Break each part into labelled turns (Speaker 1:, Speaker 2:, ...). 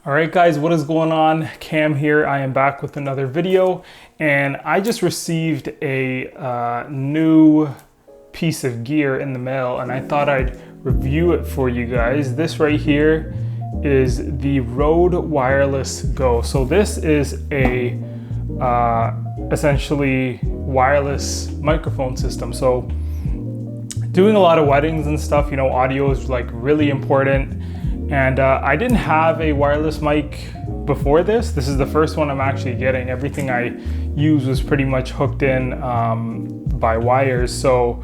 Speaker 1: All right guys, what is going on? Cam here. I am back with another video, and I just received a new piece of gear in the mail, and I thought I'd review it for you guys. This right here is the Rode Wireless Go. So this is a essentially wireless microphone system. So doing a lot of weddings and stuff, you know, audio is like really important. And I didn't have a wireless mic before this. This is the first one I'm actually getting. Everything I use was pretty much hooked in by wires. So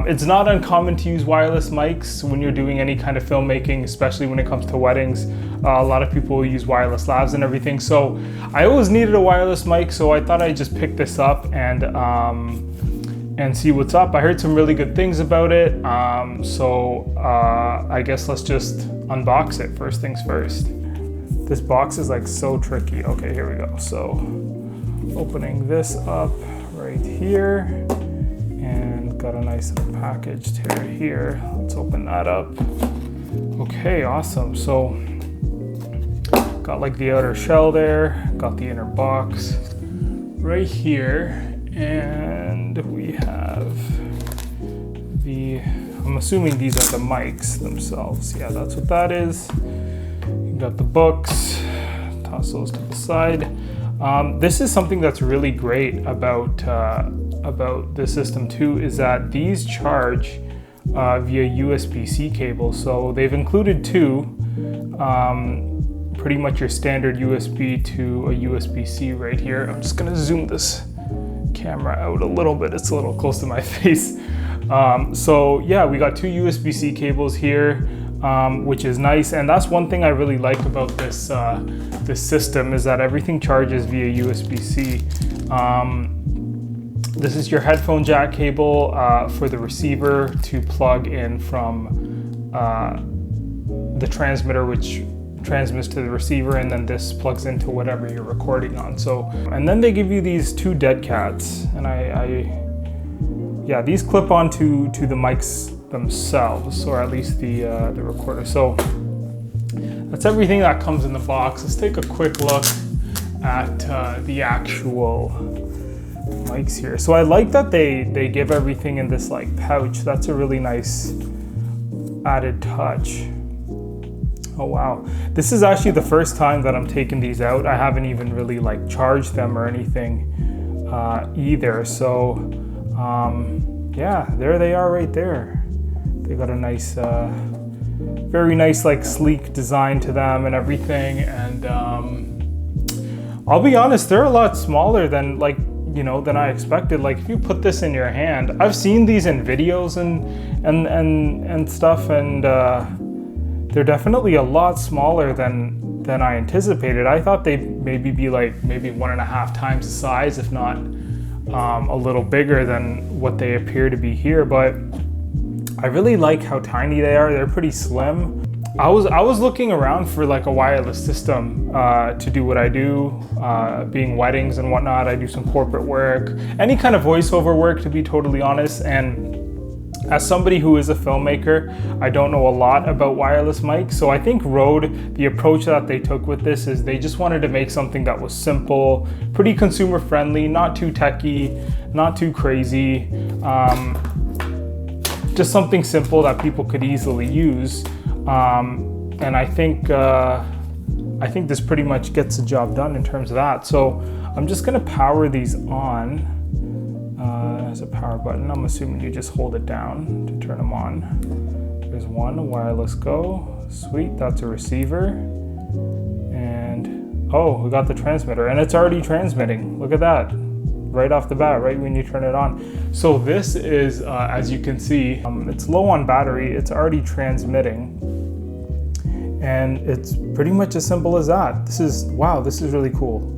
Speaker 1: it's not uncommon to use wireless mics when you're doing any kind of filmmaking, especially when it comes to weddings. A lot of people use wireless lavs and everything. So I always needed a wireless mic, so I thought I'd just pick this up and see what's up. I heard some really good things about it. So I guess let's just unbox it first things first. This box is like so tricky. Okay, here we go. So opening this up right here, and got a nice little package here. Let's open that up. Okay, awesome. So got like the outer shell there, got the inner box right here. And we have I'm assuming these are the mics themselves. Yeah, that's what that is. You got the books, toss those to the side. This is something that's really great about the system too, is that these charge via USB-C cable. So they've included two, pretty much your standard USB to a USB-C right here. I'm just gonna zoom this camera out a little bit. It's a little close to my face. So yeah, we got two USB-C cables here, which is nice. And that's one thing I really like about this system, is that everything charges via USB-C. This is your headphone jack cable for the receiver to plug in from the transmitter, which transmits to the receiver, and then this plugs into whatever you're recording on. So, and then they give you these two dead cats, and yeah, these clip onto the mics themselves, or at least the recorder. So that's everything that comes in the box. Let's take a quick look at the actual mics here. So I like that they give everything in this like pouch. That's a really nice added touch. Oh wow, this is actually the first time that I'm taking these out. I haven't even really like charged them or anything either. So yeah, there they are right there. They got a nice, very nice like sleek design to them and everything. And I'll be honest, they're a lot smaller than than I expected. Like if you put this in your hand, I've seen these in videos and stuff, and they're definitely a lot smaller than I anticipated. I thought they'd maybe be like maybe 1.5 times the size, if not a little bigger than what they appear to be here. But I really like how tiny they are. They're pretty slim. I was looking around for like a wireless system to do what I do, being weddings and whatnot. I do some corporate work, any kind of voiceover work, to be totally honest. And as somebody who is a filmmaker, I don't know a lot about wireless mics. So I think Rode, the approach that they took with this is they just wanted to make something that was simple, pretty consumer friendly, not too techy, not too crazy, just something simple that people could easily use. And I think this pretty much gets the job done in terms of that. So I'm just gonna power these on. There's a power button. I'm assuming you just hold it down to turn them on. There's one, a wireless Go. Sweet, that's a receiver. And oh, we got the transmitter, and it's already transmitting. Look at that, right off the bat, right when you turn it on. So this is, as you can see, it's low on battery. It's already transmitting. And it's pretty much as simple as that. This is really cool.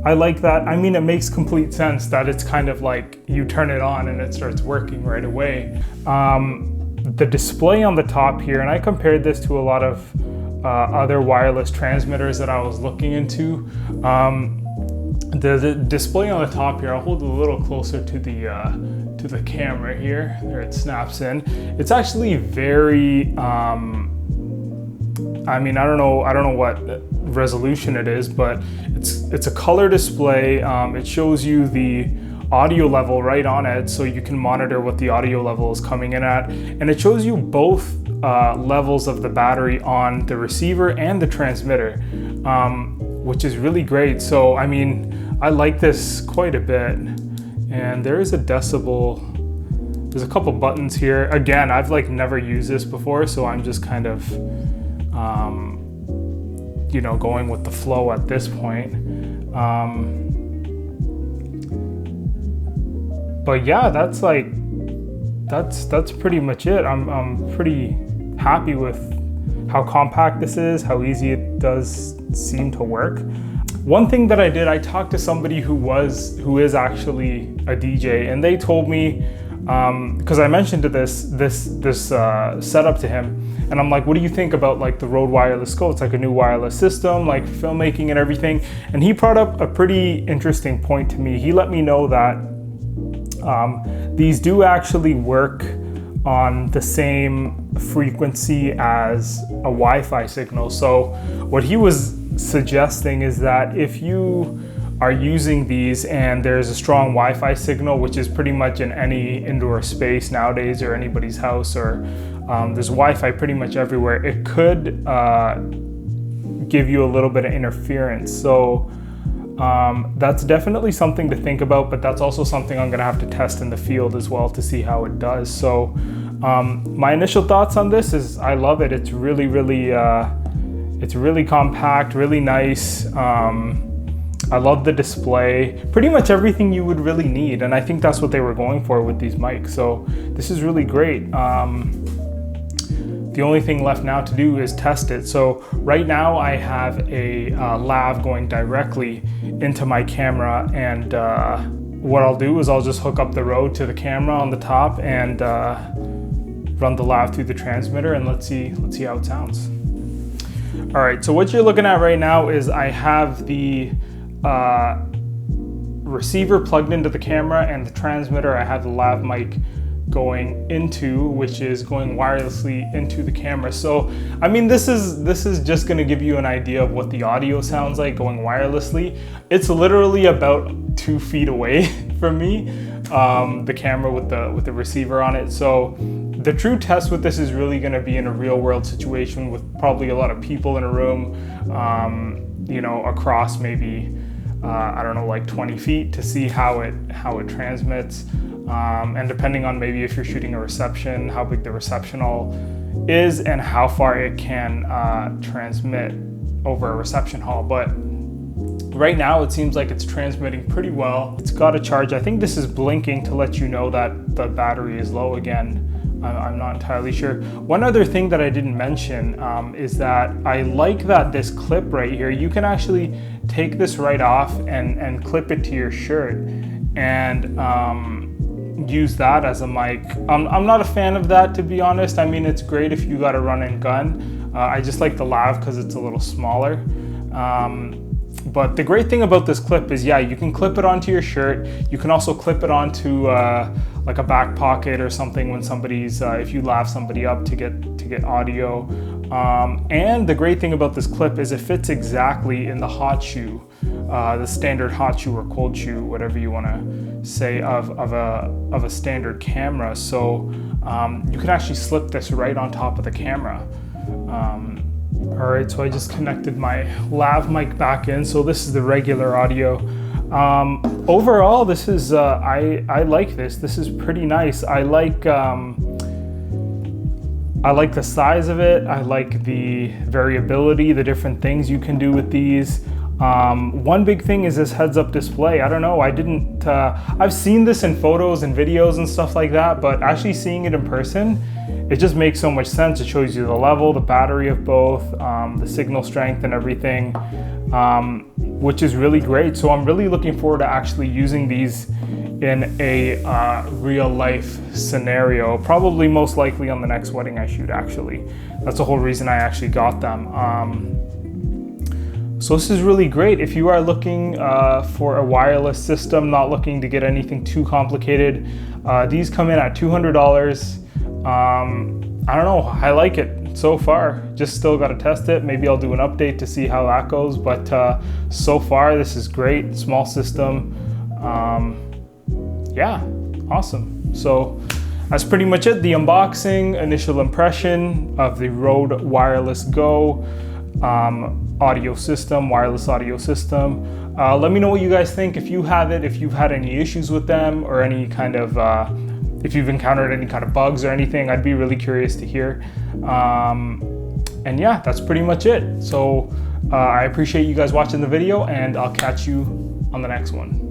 Speaker 1: I like that. I mean, it makes complete sense that it's kind of like you turn it on and it starts working right away. The display on the top here, and I compared this to a lot of other wireless transmitters that I was looking into. The display on the top here, I'll hold it a little closer to the camera here. There it snaps in. It's actually very I mean, I don't know what resolution it is, but it's a color display. It shows you the audio level right on it, so you can monitor what the audio level is coming in at, and it shows you both levels of the battery on the receiver and the transmitter, which is really great. So I mean, I like this quite a bit. And there is a decibel. There's a couple buttons here. Again, I've like never used this before, so I'm just kind of you know, going with the flow at this point. But yeah, that's pretty much it. I'm pretty happy with how compact this is, how easy it does seem to work. One thing that I talked to somebody who is actually a DJ, and they told me, because I mentioned this setup to him, and I'm like, what do you think about like the Rode Wireless Go? It's like a new wireless system, like filmmaking and everything. And he brought up a pretty interesting point to me. He let me know that these do actually work on the same frequency as a Wi-Fi signal. So what he was suggesting is that if you are using these and there's a strong Wi-Fi signal, which is pretty much in any indoor space nowadays, or anybody's house, or there's Wi-Fi pretty much everywhere, it could give you a little bit of interference. So that's definitely something to think about, but that's also something I'm gonna have to test in the field as well to see how it does. So my initial thoughts on this is I love it. It's really, it's really compact, really nice. I love the display, pretty much everything you would really need. And I think that's what they were going for with these mics. So this is really great. The only thing left now to do is test it. So right now I have a lav going directly into my camera, and what I'll do is I'll just hook up the Rode to the camera on the top and run the lav through the transmitter, and let's see how it sounds. All right, so what you're looking at right now is I have the receiver plugged into the camera, and the transmitter I have the lav mic going into, which is going wirelessly into the camera. So I mean, this is just going to give you an idea of what the audio sounds like going wirelessly. It's literally about 2 feet away from me, the camera with the receiver on it. So the true test with this is really going to be in a real world situation with probably a lot of people in a room, you know, across maybe I don't know, like 20 feet, to see how it transmits. And depending on maybe if you're shooting a reception, how big the reception hall is and how far it can transmit over a reception hall. But right now it seems like it's transmitting pretty well. It's got a charge. I think this is blinking to let you know that the battery is low again. I'm not entirely sure. One other thing that I didn't mention is that I like that this clip right here, you can actually take this right off and clip it to your shirt and use that as a mic. I'm not a fan of that, to be honest. I mean, it's great if you got a run and gun. I just like the lav because it's a little smaller. But the great thing about this clip is, yeah, you can clip it onto your shirt. You can also clip it onto like a back pocket or something when somebody's, if you lav somebody up to get audio. And the great thing about this clip is it fits exactly in the hot shoe, the standard hot shoe or cold shoe, whatever you want to say, of a standard camera. So you can actually slip this right on top of the camera. All right, so I just connected my lav mic back in. So this is the regular audio. Overall, this is, I like this. This is pretty nice. I like the size of it. I like the variability, the different things you can do with these. One big thing is this heads-up display. I don't know, I've seen this in photos and videos and stuff like that, but actually seeing it in person, it just makes so much sense. It shows you the level, the battery of both, the signal strength and everything, which is really great. So I'm really looking forward to actually using these in a real life scenario, probably most likely on the next wedding I shoot, actually. That's the whole reason I actually got them. So this is really great. If you are looking for a wireless system, not looking to get anything too complicated, these come in at $200. I don't know, I like it. so far. Just still got to test it. Maybe I'll do an update to see how that goes. But so far, this is great. Small system. Yeah, awesome. So that's pretty much it. The unboxing, initial impression of the Rode Wireless Go audio system, wireless audio system. Let me know what you guys think. If you have it, if you've had any issues with them or any kind of, if you've encountered any kind of bugs or anything, I'd be really curious to hear. And yeah, that's pretty much it. So I appreciate you guys watching the video, and I'll catch you on the next one.